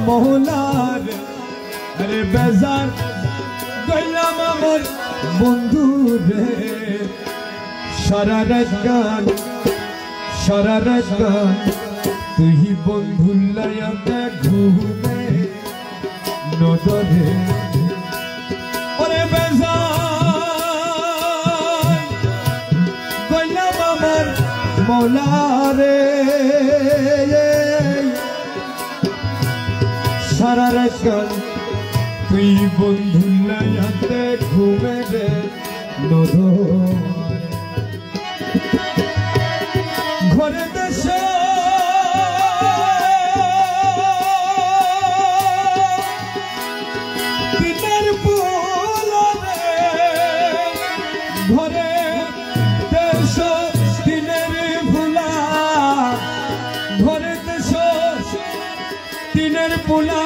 মৌলার আরে বেজার গইলাম আমার বন্ধু রে সারা রাত গান তুই বন্ধু লাইতে ঘুমে নদরে ওরে বেজার গইলাম আমার মৌলারে সারা রাত গান তুই বন্ধু লাইতে ঘুমে রে নদরে ঘরে দেশে দিনের পুলরে ঘরে দেশ দিনের ফুলা ঘরে দেশ দিনের পুলা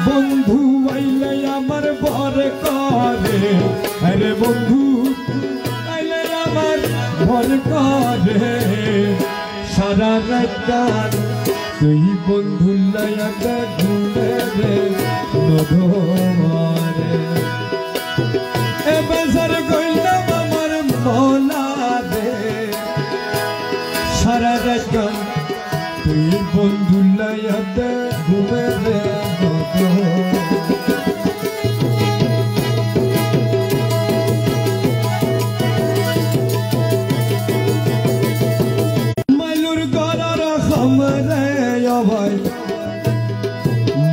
বন্ধু আইলে আমার বর করে আরে বন্ধু আইলে আমার বর করে সারা রাত তুই বন্ধু লাইতে ঘুমে রে নদরে এ বেজার গইলাম আমার মৌলা রে সারা রাত তুই বন্ধু লাইতে ঘুমে রে নদরে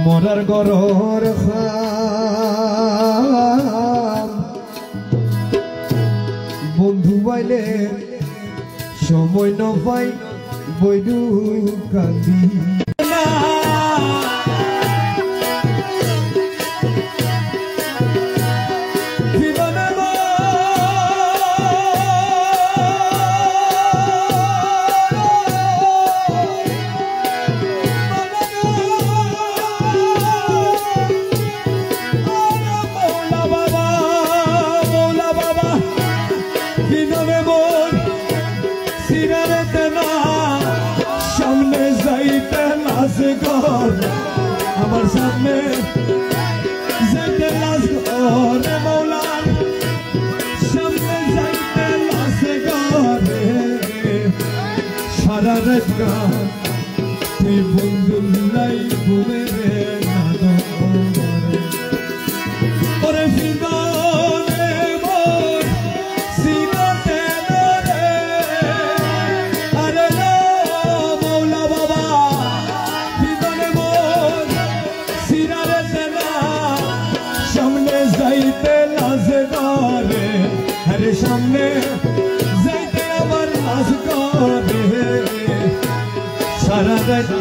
মরার গরর খাম বন্ধু বাইলে সময় ন পাই বইডু কান্দি আমার সামনে যাইতে লাশ ঘরে মৌলার সামনে যাইতে লাশ ঘরে সারা রাত তুই বন্ধু লাই ঘুমে রে নদরে ওরে ফিদানে মোর সিনাতে রে আরে মৌলা বাবা যাইতে লাজে করে আরে সামনে যাইতে আবার লাজ করে সারা রাত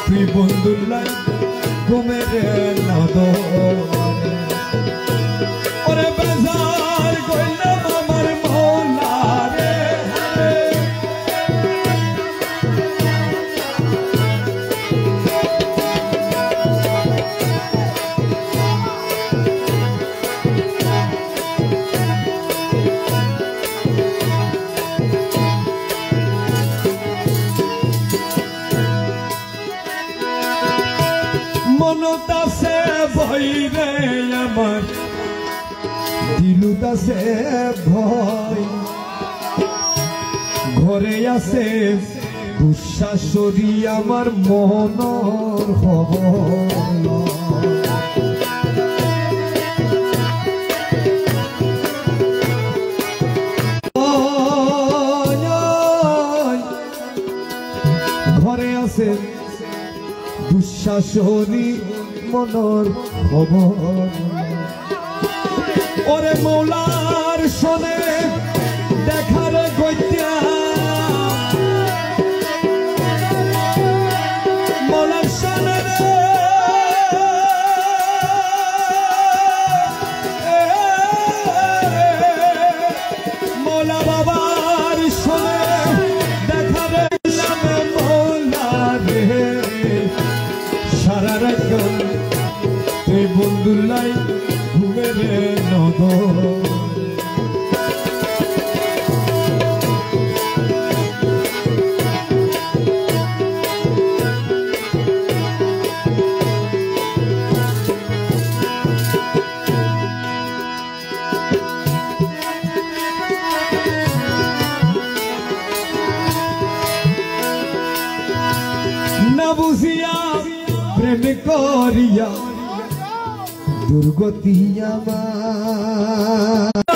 তুই বন্ধু লাই ঘুমে রে নদরে ওরে বেজার কইলাম আমার মৌলা রে মনতাছে ভয়রে আমার দিলুতাছে ভয় ঘরে আছে দুঃশাশুড়ি আমার মনর খবর ঘরে আছে দুঃশাশুড়ি মনর খবর ওরে মৌলার শোনে দেখার গত্যা মৌলার শোনে মৌলা বাবার শোনে দেখার মৌলা রে সারা রাত তুই বন্ধু লাই ঘুমে রে নদরে প্রেম করিয়া দুর্গতি আমার।